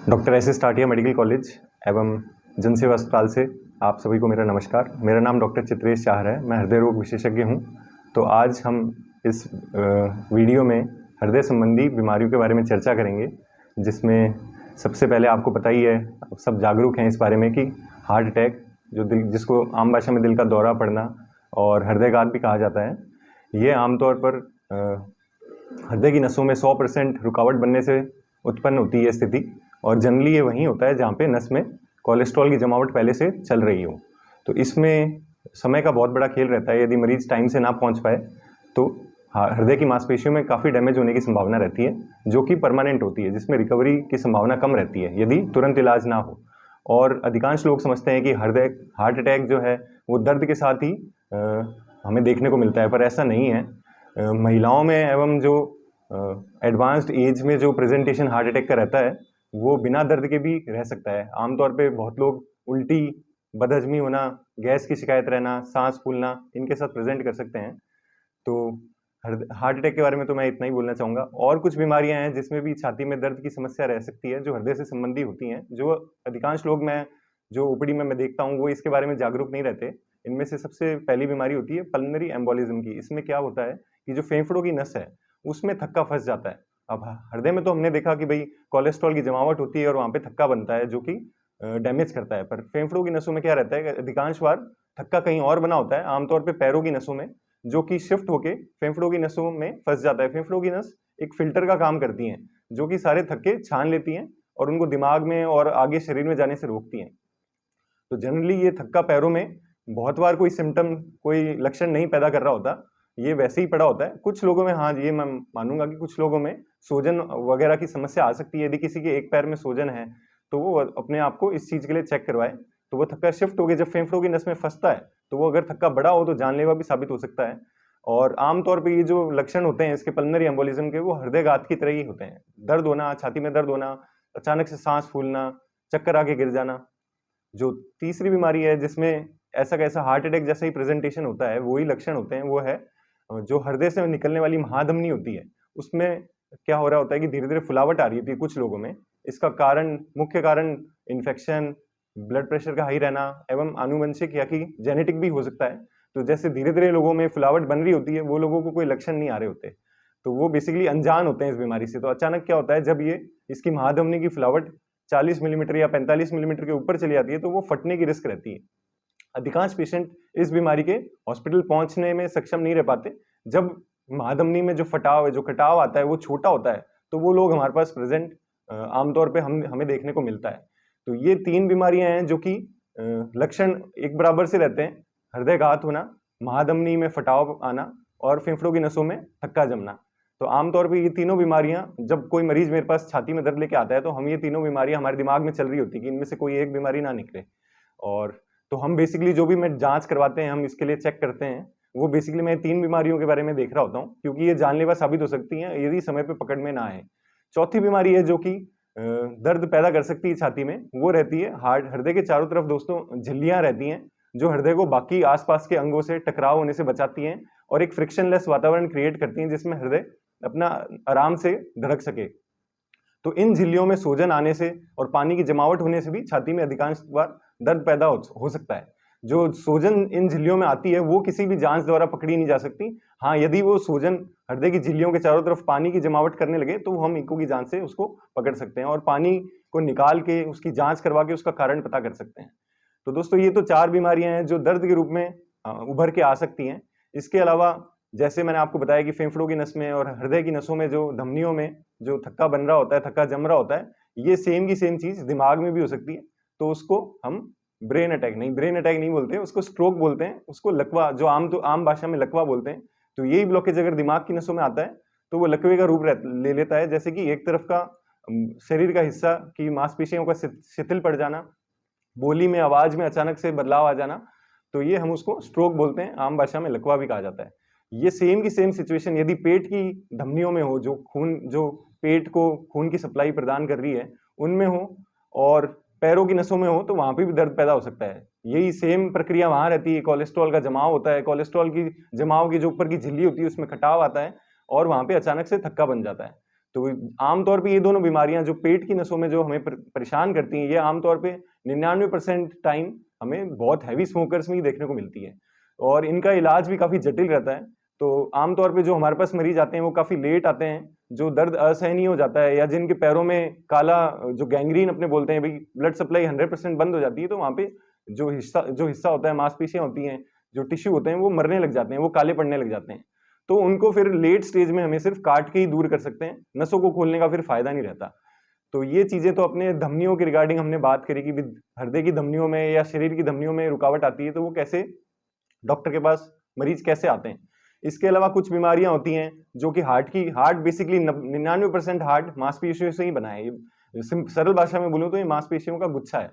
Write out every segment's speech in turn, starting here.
Doctor S S Tatia medical college एवं जनसेवा अस्पताल से आप सभी को मेरा नमस्कार। मेरा नाम डॉक्टर चित्रेश चाहर है। मैं हृदय रोग विशेषज्ञ हूं। तो आज हम इस वीडियो में हृदय संबंधी बीमारियों के बारे में चर्चा करेंगे, जिसमें सबसे पहले आपको पता ही है, आप सब जागरूक हैं इस बारे में कि हार्ट अटैक, जो जिसको आम भाषा में दिल का दौरा पड़ना और हृदयघात भी कहा जाता है, ये आमतौर पर हृदय की नसों में 100% रुकावट बनने से उत्पन्न होती है स्थिति। और जनरली ये वहीं होता है जहाँ पे नस में कोलेस्ट्रॉल की जमावट पहले से चल रही हो। तो इसमें समय का बहुत बड़ा खेल रहता है। यदि मरीज टाइम से ना पहुँच पाए तो हृदय की मांसपेशियों में काफ़ी डैमेज होने की संभावना रहती है, जो कि परमानेंट होती है, जिसमें रिकवरी की संभावना कम रहती है यदि तुरंत इलाज ना हो। और अधिकांश लोग समझते हैं कि हार्ट अटैक जो है वो दर्द के साथ ही हमें देखने को मिलता है, पर ऐसा नहीं है। महिलाओं में एवं जो एडवांस्ड एज में जो प्रेजेंटेशन हार्ट अटैक का रहता है वो बिना दर्द के भी रह सकता है। आमतौर पे बहुत लोग उल्टी, बदहजमी होना, गैस की शिकायत रहना, सांस फूलना, इनके साथ प्रेजेंट कर सकते हैं। तो हार्ट अटैक के बारे में तो मैं इतना ही बोलना चाहूँगा। और कुछ बीमारियां हैं जिसमें भी छाती में दर्द की समस्या रह सकती है, जो हृदय से संबंधी होती हैं, जो अधिकांश लोग जो ओपीडी में मैं देखता हूँ वो इसके बारे में जागरूक नहीं रहते। इनमें से सबसे पहली बीमारी होती है पल्मोनरी एम्बोलिज्म की। इसमें क्या होता है कि जो फेफड़ों की नस है उसमें थक्का फंस जाता है। अब हृदय में तो हमने देखा कि भाई कोलेस्ट्रॉल की जमावट होती है और वहाँ पे थक्का बनता है, जो कि डैमेज करता है। पर फेफड़ों की नसों में क्या रहता है कि अधिकांश बार थक्का कहीं और बना होता है, आमतौर पे पैरों की नसों में, जो कि शिफ्ट होके फेफड़ों की नसों में फंस जाता है। फेफड़ों की नस एक फिल्टर का काम करती हैं, जो कि सारे थक्के छान लेती हैं और उनको दिमाग में और आगे शरीर में जाने से रोकती हैं। तो जनरली ये थक्का पैरों में बहुत बार कोई सिम्टम, कोई लक्षण नहीं पैदा कर रहा होता, ये वैसे ही पड़ा होता है। कुछ लोगों में, हाँ, ये मैं मानूंगा कि कुछ लोगों में सूजन वगैरह की समस्या आ सकती है। यदि किसी के एक पैर में सूजन है तो वो अपने आप को इस चीज के लिए चेक करवाए। तो वो थक्का शिफ्ट हो गया, जब फेफड़ों की नस में फंसता है तो वो अगर थक्का बड़ा हो तो जानलेवा भी साबित हो सकता है। और आमतौर पर ये जो लक्षण होते हैं इसके पल्मोनरी एम्बोलिज्म के, वो हृदयघात की तरह ही होते हैं। दर्द होना, छाती में दर्द होना, अचानक से सांस फूलना, चक्कर आके गिर जाना। जो तीसरी बीमारी है जिसमें ऐसा कैसा हार्ट अटैक जैसा ही प्रेजेंटेशन होता है, वही लक्षण होते हैं, वो है जो हृदय से निकलने वाली महाधमनी होती है। उसमें क्या हो रहा होता है कि धीरे धीरे फुलावट आ रही होती है कुछ लोगों में। इसका मुख्य कारण इन्फेक्शन, ब्लड प्रेशर का हाई रहना एवं आनुवंशिक या कि जेनेटिक भी हो सकता है। तो जैसे धीरे धीरे लोगों में फुलावट बन रही होती है, वो लोगों को कोई लक्षण नहीं आ रहे होते, तो वो बेसिकली अनजान होते हैं इस बीमारी से। तो अचानक क्या होता है, जब ये इसकी महाधमनी की फुलावट 40 मिलीमीटर या 45 मिलीमीटर के ऊपर चली जाती है तो वो फटने की रिस्क रहती है। अधिकांश पेशेंट इस बीमारी के हॉस्पिटल पहुंचने में सक्षम नहीं रह पाते। जब महाधमनी में जो फटाव है, जो कटाव आता है, वो छोटा होता है, तो वो लोग हमारे पास प्रेजेंट आमतौर पे हमें देखने को मिलता है। तो ये 3 बीमारियां हैं जो कि लक्षण एक बराबर से रहते हैं: हृदयघात होना, महाधमनी में फटाव आना और फेफड़ों की नसों में थक्का जमना। तो आमतौर पे ये तीनों बीमारियां, जब कोई मरीज मेरे पास छाती में दर्द लेके आता है तो हम ये तीनों बीमारियां हमारे दिमाग में चल रही होती है कि इनमें से कोई एक बीमारी ना निकले। और तो हम बेसिकली जो भी मैं जांच करवाते हैं, हम इसके लिए चेक करते हैं, वो बेसिकली मैं 3 बीमारियों के बारे में देख रहा होता हूँ, क्योंकि ये जानलेवा साबित हो सकती हैं यदि समय पे पकड़ में ना आए। चौथी बीमारी है जो कि दर्द पैदा कर सकती है छाती में, वो रहती है हृदय के चारों तरफ दोस्तों झिल्लियां रहती हैं, जो हृदय को बाकी आसपास के अंगों से टकराव होने से बचाती हैं और एक फ्रिक्शनलेस वातावरण क्रिएट करती हैं जिसमें हृदय अपना आराम से धड़क सके। तो इन झिल्लियों में सूजन आने से और पानी की जमावट होने से भी छाती में अधिकांश बार दर्द पैदा हो सकता है। जो सूजन इन झिल्लियों में आती है वो किसी भी जांच द्वारा पकड़ी नहीं जा सकती। हाँ, यदि वो सूजन हृदय की झिल्लियों के चारों तरफ पानी की जमावट करने लगे तो हम इको की जांच से उसको पकड़ सकते हैं और पानी को निकाल के उसकी जांच करवा के उसका कारण पता कर सकते हैं। तो दोस्तों, ये तो 4 बीमारियां हैं जो दर्द के रूप में उभर के आ सकती हैं। इसके अलावा जैसे मैंने आपको बताया कि फेफड़ों की नस में और हृदय की नसों में जो धमनियों में जो थक्का बन रहा होता है, थक्का जम रहा होता है, ये सेम की सेम चीज दिमाग में भी हो सकती है। तो उसको हम ब्रेन अटैक नहीं बोलते, उसको स्ट्रोक बोलते हैं, उसको लकवा, जो आम भाषा में लकवा बोलते हैं। तो यही ब्लॉकेज अगर दिमाग की नसों में आता है तो वो लकवे का रूप ले लेता है, जैसे कि एक तरफ का शरीर का हिस्सा की मांसपेशियों का शिथिल पड़ जाना, बोली में, आवाज में अचानक से बदलाव आ जाना, तो ये हम उसको स्ट्रोक बोलते हैं। आम भाषा में लकवा भी कहा जाता है। ये सेम की सेम सिचुएशन यदि पेट की धमनियों में हो, जो पेट को खून की सप्लाई प्रदान कर रही है, उनमें हो, और पैरों की नसों में हो, तो वहां पे भी दर्द पैदा हो सकता है। यही सेम प्रक्रिया वहां रहती है। कोलेस्ट्रॉल का जमाव होता है, कोलेस्ट्रॉल की जमाव की जो ऊपर की झिल्ली होती है उसमें कटाव आता है और वहां पे अचानक से थक्का बन जाता है। तो आमतौर पे ये दोनों बीमारियां जो पेट की नसों में जो हमें परेशान करती हैं, ये आमतौर पे 99% टाइम हमें बहुत हैवी स्मोकर्स में ही देखने को मिलती है और इनका इलाज भी काफ़ी जटिल रहता है। तो आमतौर पे जो हमारे पास मरीज आते हैं वो काफ़ी लेट आते हैं, जो दर्द असहनीय हो जाता है या जिनके पैरों में काला जो गैंग्रीन अपने बोलते हैं, भाई ब्लड सप्लाई 100% बंद हो जाती है, तो वहाँ पे जो हिस्सा होता है, मांसपेशियां होती हैं, जो टिश्यू होते हैं, वो मरने लग जाते हैं, वो काले पड़ने लग जाते हैं। तो उनको फिर लेट स्टेज में हमें सिर्फ काट के ही दूर कर सकते हैं, नसों को खोलने का फिर फायदा नहीं रहता। तो ये चीजें तो अपने धमनियों के रिगार्डिंग हमने बात करी कि हृदय की धमनियों में या शरीर की धमनियों में रुकावट आती है तो वो कैसे डॉक्टर के पास मरीज कैसे आते हैं। इसके अलावा कुछ बीमारियां होती हैं जो कि हार्ट बेसिकली 99% हार्ट मांसपेशियों से ही बना है। सरल भाषा में बोलूं तो ये मांसपेशियों का गुच्छा है।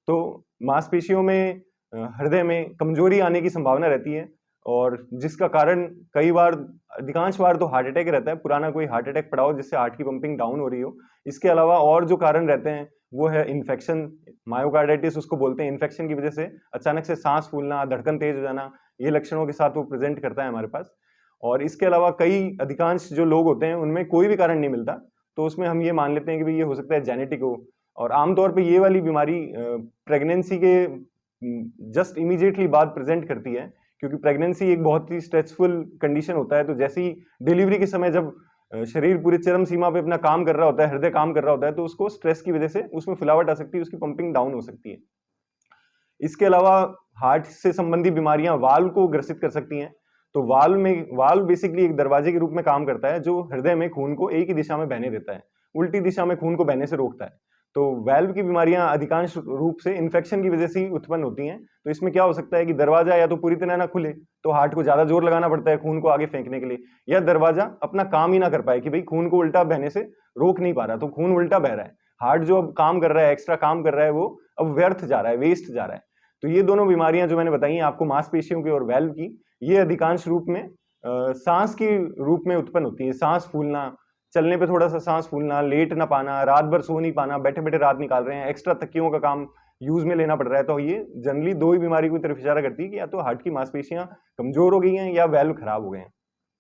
तो मांसपेशियों में हृदय में कमजोरी आने की संभावना रहती है और जिसका कारण कई बार अधिकांश बार तो हार्ट अटैक रहता है, पुराना कोई हार्ट अटैक पड़ा हो जिससे हार्ट की पंपिंग डाउन हो रही हो। इसके अलावा और जो कारण रहते हैं वो है इन्फेक्शन, मायोकार्डाइटिस उसको बोलते हैं। इन्फेक्शन की वजह से अचानक से सांस फूलना, धड़कन तेज हो जाना, ये लक्षणों के साथ वो प्रेजेंट करता है हमारे पास। और इसके अलावा कई अधिकांश जो लोग होते हैं उनमें कोई भी कारण नहीं मिलता, तो उसमें हम ये मान लेते हैं कि भाई ये हो सकता है जेनेटिक हो। और आमतौर पे ये वाली बीमारी प्रेगनेंसी के जस्ट इमीडिएटली बाद प्रेजेंट करती है, क्योंकि प्रेगनेंसी एक बहुत ही स्ट्रेसफुल कंडीशन होता है। तो जैसे ही डिलीवरी के समय जब शरीर पूरी चरम सीमा पे अपना काम कर रहा होता है, हृदय काम कर रहा होता है, तो उसको स्ट्रेस की वजह से उसमें फुलावट आ सकती है, उसकी पंपिंग डाउन हो सकती है। इसके अलावा हार्ट से संबंधी बीमारियां वाल्व को ग्रसित कर सकती हैं। तो वाल्व बेसिकली एक दरवाजे के रूप में काम करता है जो हृदय में खून को एक ही दिशा में बहने देता है, उल्टी दिशा में खून को बहने से रोकता है। तो वाल्व की बीमारियां अधिकांश रूप से इन्फेक्शन की वजह से ही उत्पन्न होती हैं। तो इसमें क्या हो सकता है कि दरवाजा या तो पूरी तरह ना खुले, तो हार्ट को ज्यादा जोर लगाना पड़ता है खून को आगे फेंकने के लिए, या दरवाजा अपना काम ही ना कर पाए कि भाई खून को उल्टा बहने से रोक नहीं पा रहा, तो खून उल्टा बह रहा है, हार्ट जो अब काम कर रहा है, एक्स्ट्रा काम कर रहा है, वो अब व्यर्थ जा रहा है, वेस्ट जा रहा है। तो ये दोनों बीमारियां जो मैंने बताई हैं आपको, मांसपेशियों की और वाल्व की, ये अधिकांश रूप में सांस की रूप में उत्पन्न होती है। सांस फूलना, चलने पे थोड़ा सा सांस फूलना, लेट ना पाना, रात भर सो नहीं पाना, बैठे बैठे रात निकाल रहे हैं, एक्स्ट्रा तकियों का काम यूज में लेना पड़ रहा है, तो ये जनरली दो ही बीमारी की तरफ इशारा करती है कि या तो हार्ट की मांसपेशियां कमजोर हो गई हैं या वाल्व खराब हो गए हैं।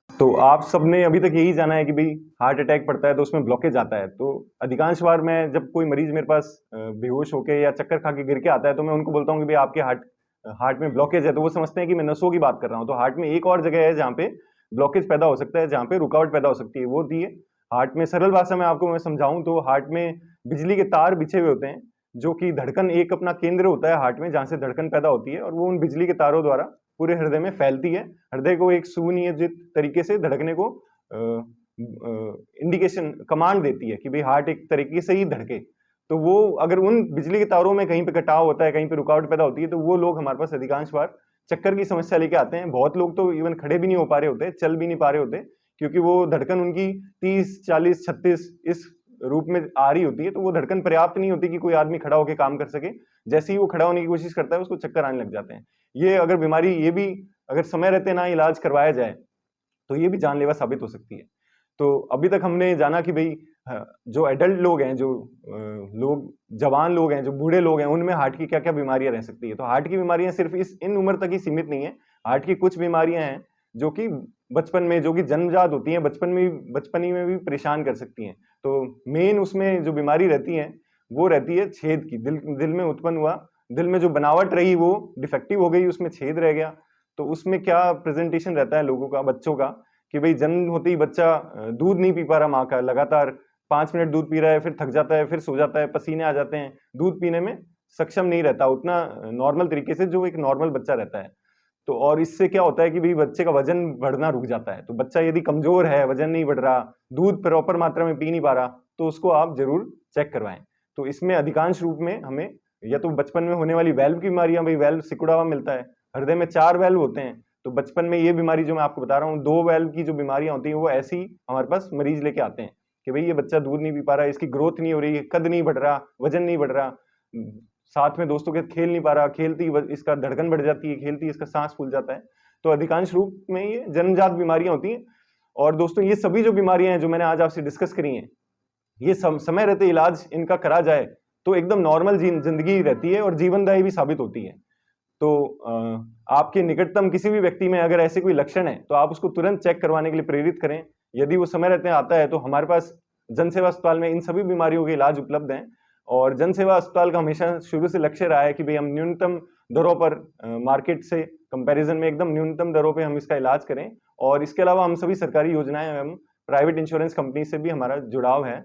तो आप सबने अभी तक यही जाना है कि भाई हार्ट अटैक पड़ता है तो उसमें ब्लॉकेज आता है। तो अधिकांश बार मैं जब कोई मरीज मेरे पास बेहोश होके या चक्कर खा के गिर के आता है तो मैं उनको बोलता हूँ कि भाई आपके हार्ट में ब्लॉकेज है, तो वो समझते हैं कि मैं नसों की बात कर रहा हूँ। तो हार्ट में एक और जगह है जहाँ पे ब्लॉकेज पैदा हो सकता है, जहाँ पे रुकावट पैदा हो सकती है, वो दी है हार्ट में। सरल भाषा में आपको मैं समझाऊं तो हार्ट में बिजली के तार बिछे हुए होते हैं, जो कि धड़कन एक अपना केंद्र होता है हार्ट में जहां से धड़कन पैदा होती है, और वो उन बिजली के तारों द्वारा पूरे हृदय में फैलती है, हृदय को एक सुनियोजित तरीके से धड़कने को इंडिकेशन कमांड देती है कि भाई हार्ट एक तरीके से ही धड़के। तो वो अगर उन बिजली के तारों में कहीं पे कटाव होता है, कहीं पे रुकावट पैदा होती है, तो वो लोग हमारे पास अधिकांश बार चक्कर की समस्या लेके आते हैं। बहुत लोग तो इवन खड़े भी नहीं हो पा रहे होते, चल भी नहीं पा रहे होते, क्योंकि वो धड़कन उनकी 30, 40, 36 इस रूप में आ रही होती है, तो वो धड़कन पर्याप्त नहीं होती कि कोई आदमी खड़ा होकर काम कर सके। जैसे ही वो खड़ा होने की कोशिश करता है उसको चक्कर आने लग जाते हैं। ये अगर बीमारी, ये भी अगर समय रहते ना इलाज करवाया जाए तो ये भी जानलेवा साबित हो सकती है। तो अभी तक हमने जाना कि भाई जो एडल्ट लोग हैं, जो लोग जवान लोग हैं, जो बूढ़े लोग हैं, उनमें हार्ट की क्या क्या बीमारियां रह सकती है। तो हार्ट की बीमारियां सिर्फ इन उम्र तक ही सीमित नहीं है। हार्ट की कुछ बीमारियां हैं जो कि बचपन में, जो कि जन्मजात होती हैं, बचपन ही में भी परेशान कर सकती हैं। तो मेन उसमें जो बीमारी रहती है वो रहती है छेद की। दिल में उत्पन्न हुआ, दिल में जो बनावट रही वो डिफेक्टिव हो गई, उसमें छेद रह गया। तो उसमें क्या प्रेजेंटेशन रहता है लोगों का, बच्चों का, कि भाई जन्म होते ही बच्चा दूध नहीं पी पा रहा माँ का, लगातार 5 मिनट दूध पी रहा है, फिर थक जाता है, फिर सो जाता है, पसीने आ जाते हैं, दूध पीने में सक्षम नहीं रहता उतना नॉर्मल तरीके से जो एक नॉर्मल बच्चा रहता है। तो और इससे क्या होता है कि भाई बच्चे का वजन बढ़ना रुक जाता है। तो बच्चा यदि कमजोर है, वजन नहीं बढ़ रहा, दूध प्रॉपर मात्रा में पी नहीं पा रहा, तो उसको आप जरूर चेक करवाएं। तो इसमें अधिकांश रूप में हमें या तो बचपन में होने वाली वाल्व की बीमारियां, भाई वाल्व सिकुड़ा हुआ मिलता है, हृदय में 4 वाल्व होते हैं, तो बचपन में ये बीमारी जो मैं आपको बता रहा हूँ, 2 वाल्व की जो बीमारियां होती हैं वो ऐसी हमारे पास मरीज लेके आते हैं कि भाई ये बच्चा दूध नहीं पी पा रहा, इसकी ग्रोथ नहीं हो रही, कद नहीं बढ़ रहा, वजन नहीं बढ़ रहा, साथ में दोस्तों के खेल नहीं पा रहा, खेलती इसका धड़कन बढ़ जाती है, खेलती इसका सांस फूल जाता है। तो अधिकांश रूप में ये जन्मजात बीमारियां होती हैं। और दोस्तों ये सभी जो बीमारियां हैं जो मैंने आज आपसे डिस्कस करी हैं, ये समय रहते इलाज इनका करा जाए तो एकदम नॉर्मल जिंदगी रहती है और जीवनदायी भी साबित होती है। तो आपके निकटतम किसी भी व्यक्ति में अगर ऐसे कोई लक्षण है तो आप उसको तुरंत चेक करवाने के लिए प्रेरित करें। यदि वो समय रहते आता है तो हमारे पास जन सेवा अस्पताल में इन सभी बीमारियों के इलाज उपलब्ध हैं। और जन सेवा अस्पताल का हमेशा शुरू से लक्ष्य रहा है कि भाई हम न्यूनतम दरों पर मार्केट से कंपैरिजन में एकदम न्यूनतम दरों पे हम इसका इलाज करें। और इसके अलावा हम सभी सरकारी योजनाएं एवं प्राइवेट इंश्योरेंस कंपनी से भी हमारा जुड़ाव है।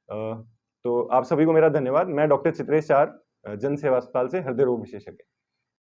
तो आप सभी को मेरा धन्यवाद। मैं डॉक्टर चित्रेश चाहर, जन सेवा अस्पताल से हृदय रोग विशेषज्ञ।